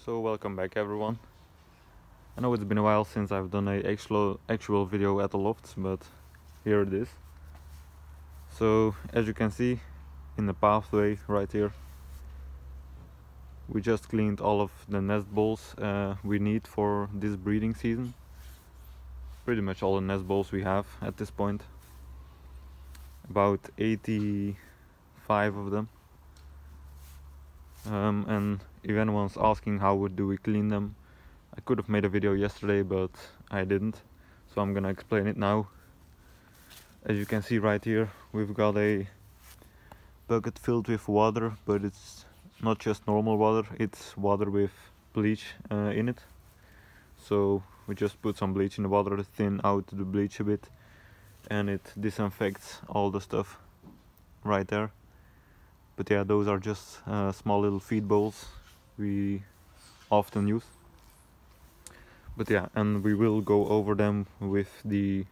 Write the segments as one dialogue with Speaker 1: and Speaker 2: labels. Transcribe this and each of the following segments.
Speaker 1: So welcome back everyone. I know it's been a while since I've done a actual video at the lofts, but here it is. So as you can see in the pathway right here, we just cleaned all of the nest balls we need for this breeding season. Pretty much all the nest balls we have at this point. About 85 of them. And if anyone's asking how do we clean them, I could have made a video yesterday, but I didn't, so I'm gonna explain it now. As you can see right here, we've got a bucket filled with water, but it's not just normal water, it's water with bleach in it. So we just put some bleach in the water to thin out the bleach a bit, and it disinfects all the stuff right there. But yeah, those are just small little feed bowls we often use. But yeah, and we will go over them with the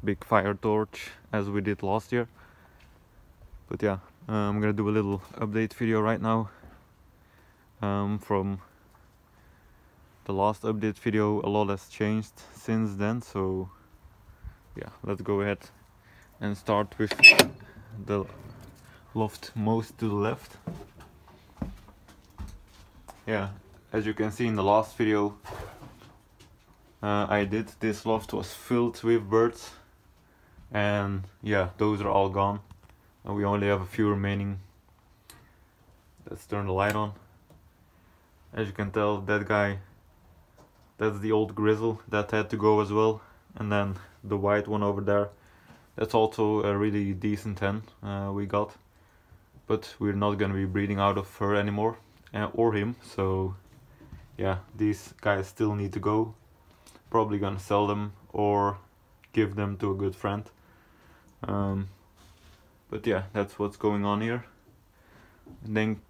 Speaker 1: big fire torch as we did last year. But yeah, I'm gonna do a little update video right now. From the last update video, a lot has changed since then, so yeah, let's go ahead and start with the loft most to the left. Yeah, as you can see in the last video this loft was filled with birds, and yeah, those are all gone. We only have a few remaining. Let's turn the light on. As you can tell, that guy, that's the old grizzle that had to go as well. And then the white one over there, that's also a really decent hen we got. But we're not gonna be breeding out of her anymore, or him, so yeah, these guys still need to go. Probably gonna sell them or give them to a good friend. But yeah, that's what's going on here. And then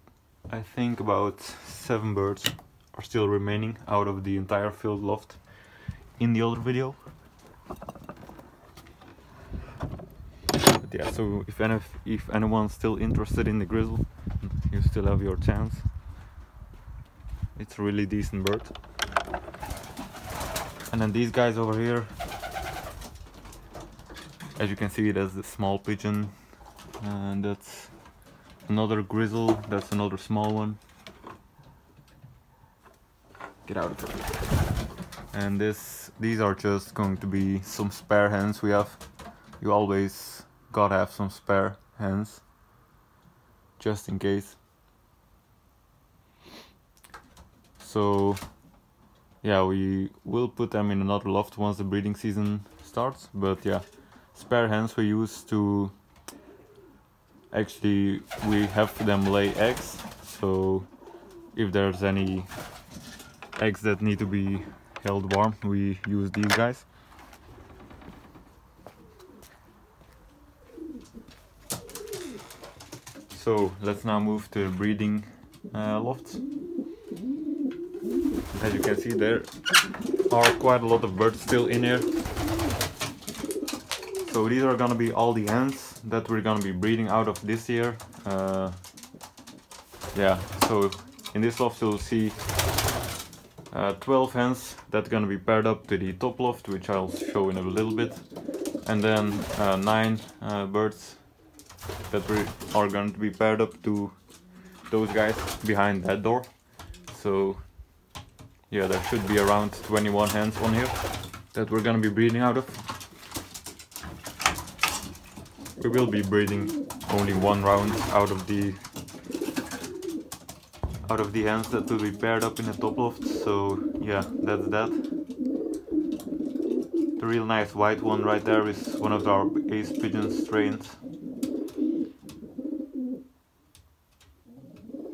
Speaker 1: I think about 7 birds are still remaining out of the entire filled loft in the other video. But yeah, so if anyone's still interested in the grizzle, you still have your chance. It's a really decent bird. And then these guys over here, as you can see, there's the small pigeon, and that's another grizzle, that's another small one. Get out of here. And these are just going to be some spare hens we have. You always gotta have some spare hens, just in case. So yeah, we will put them in another loft once the breeding season starts. But yeah, spare hens we use to actually, we have them lay eggs, so if there's any eggs that need to be held warm, we use these guys. So let's now move to the breeding lofts. As you can see, there are quite a lot of birds still in here. So these are gonna be all the hens that we're gonna be breeding out of this year. Yeah, so in this loft you'll see 12 hens that are gonna be paired up to the top loft, which I'll show in a little bit. And then 9 birds that are going to be paired up to those guys behind that door. So yeah, there should be around 21 hens on here that we're gonna be breeding out of. We will be breeding only one round out of the hens that will be paired up in the top loft. So yeah, that's that. The real nice white one right there is one of our ace pigeon strains.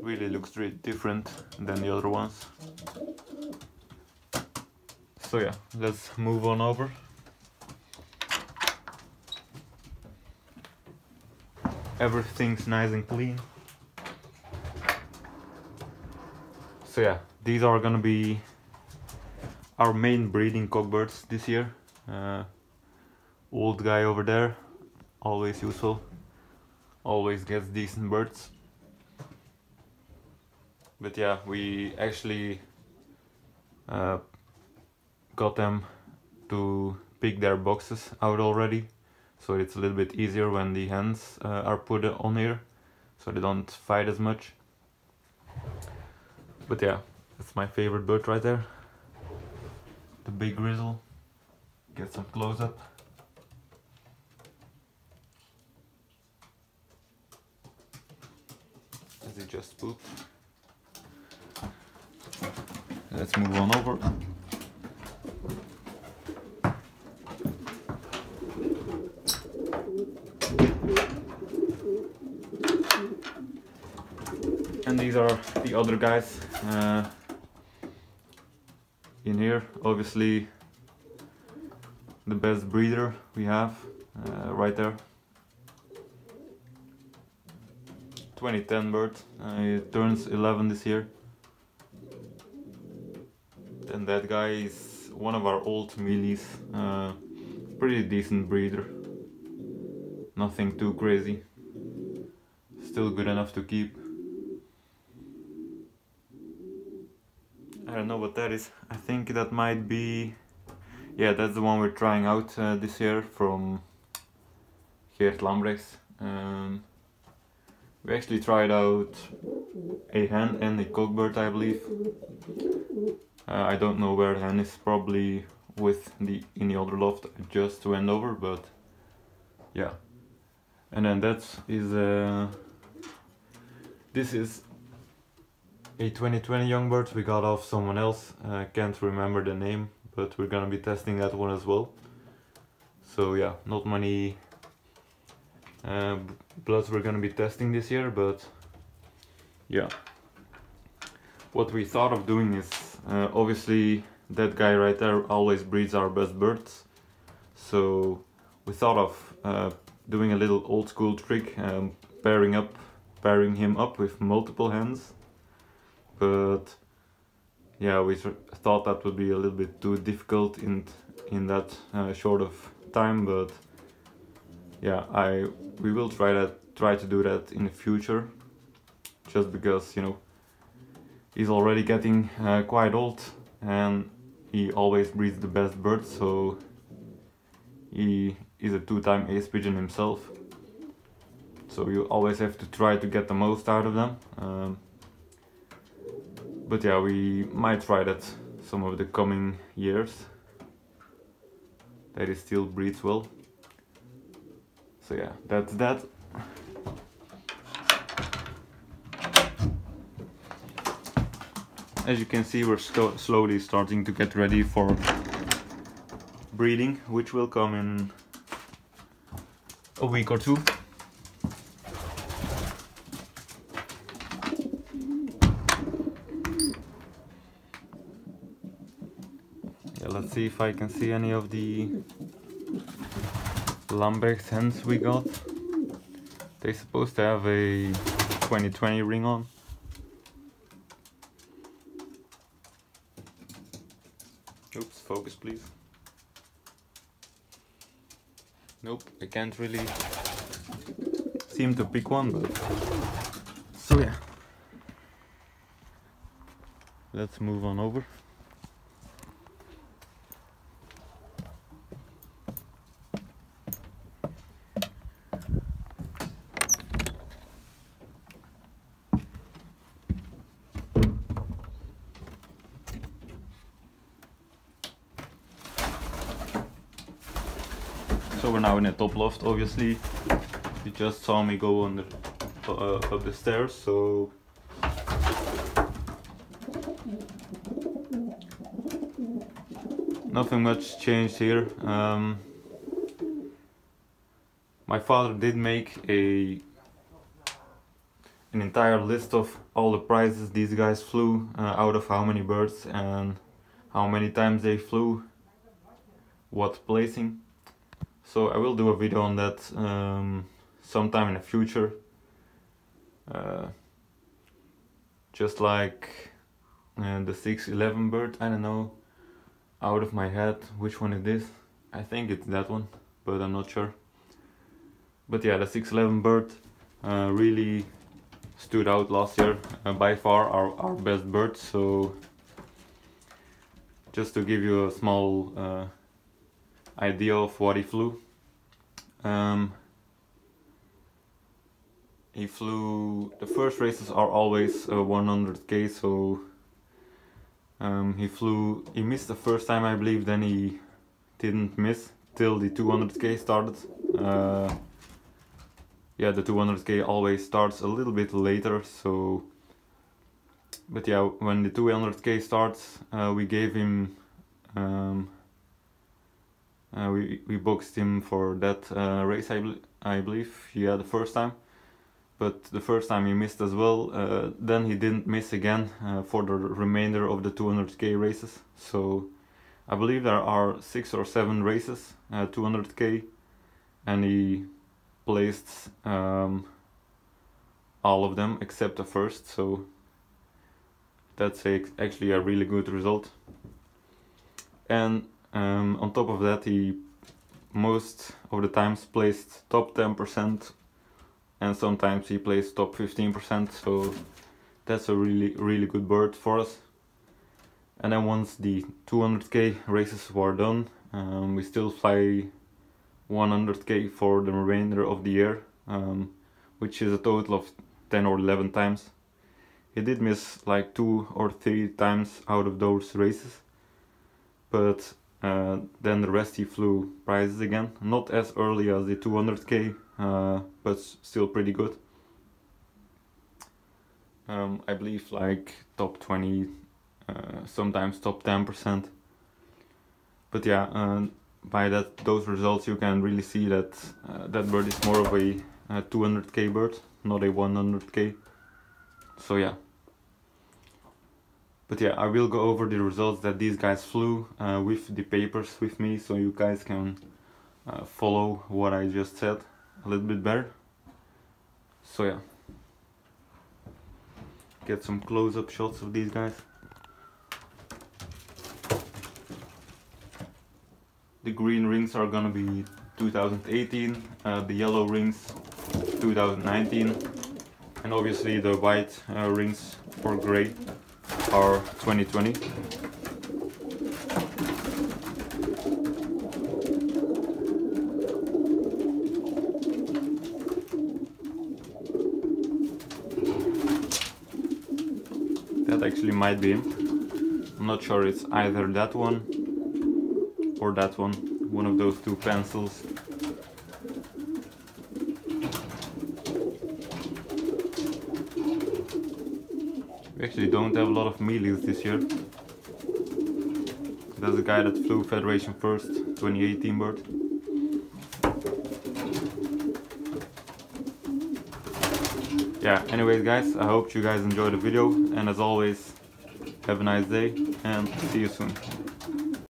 Speaker 1: Really looks really different than the other ones. So yeah, let's move on over. Everything's nice and clean. So yeah, these are gonna be our main breeding cockbirds this year. Old guy over there, always useful, always gets decent birds. But yeah, we actually got them to pick their boxes out already, so it's a little bit easier when the hens are put on here, so they don't fight as much. But yeah, that's my favorite bird right there, the big grizzle. Get some close up. As he just pooped. Let's move on over. And these are the other guys in here. Obviously the best breeder we have right there. 2010 bird. It turns 11 this year. Then that guy is one of our old mealies. Pretty decent breeder. Nothing too crazy. Still good enough to keep. I don't know what that is. I think that might be... yeah, that's the one we're trying out this year from Geert Lambrechts. We actually tried out a hen and a cockbird, I believe. I don't know where the hen is, probably in the other loft I just went over, but yeah. And then that is this is a 2020 young bird we got off someone else. Can't remember the name, but we're gonna be testing that one as well. So yeah, not many bloods we're gonna be testing this year, but yeah. What we thought of doing is, obviously that guy right there always breeds our best birds, so we thought of doing a little old school trick, pairing him up with multiple hens. But yeah, we thought that would be a little bit too difficult in that short of time, but yeah, we will try to do that in the future, just because, you know, he's already getting quite old and he always breeds the best birds, so he is a two-time ace pigeon himself, so you always have to try to get the most out of them. But yeah, we might try that some of the coming years, that he still breeds well. So yeah, that's that. As you can see, we're slowly starting to get ready for breeding, which will come in a week or two. Yeah, let's see if I can see any of the Lambrechts hens we got. They're supposed to have a 2020 ring on. Oops, focus please. Nope, I can't really seem to pick one, but so yeah. Let's move on over. So we're now in the top loft, obviously. You just saw me go on up the stairs, so nothing much changed here. My father did make an entire list of all the prizes these guys flew, out of how many birds and how many times they flew, what placing. So I will do a video on that sometime in the future. Just like the 611 bird, I don't know out of my head which one it is. I think it's that one, but I'm not sure. But yeah, the 611 bird really stood out last year, by far our best bird. So just to give you a small idea of what he flew. He flew, the first races are always 100k, so he missed the first time I believe, then he didn't miss till the 200k started. Yeah, the 200k always starts a little bit later, so, but yeah, when the 200k starts, we gave him, we boxed him for that race, I believe, yeah, the first time. But the first time he missed as well, then he didn't miss again for the remainder of the 200k races. So I believe there are 6 or 7 races, 200k, and he placed all of them except the first, so that's actually a really good result. And on top of that, he most of the times placed top 10%, and sometimes he plays top 15%, so that's a really good bird for us. And then once the 200k races were done, we still fly 100k for the remainder of the year, which is a total of 10 or 11 times. He did miss like 2 or 3 times out of those races, but then the rest he flew prizes again, not as early as the 200k, but still pretty good. I believe like top 20, sometimes top 10%. But yeah, by those results you can really see that that bird is more of a 200k bird, not a 100k. So yeah. But yeah, I will go over the results that these guys flew with the papers with me, so you guys can follow what I just said a little bit better. So yeah, get some close-up shots of these guys. The green rings are gonna be 2018, the yellow rings 2019, and obviously the white rings or gray are 2020. That actually might be him. I'm not sure, it's either that one or that one of those two pencils. We actually don't have a lot of mealies this year. That's the guy that flew Federation First 2018 bird. Yeah, anyways guys, I hope you guys enjoyed the video, and as always, have a nice day and see you soon.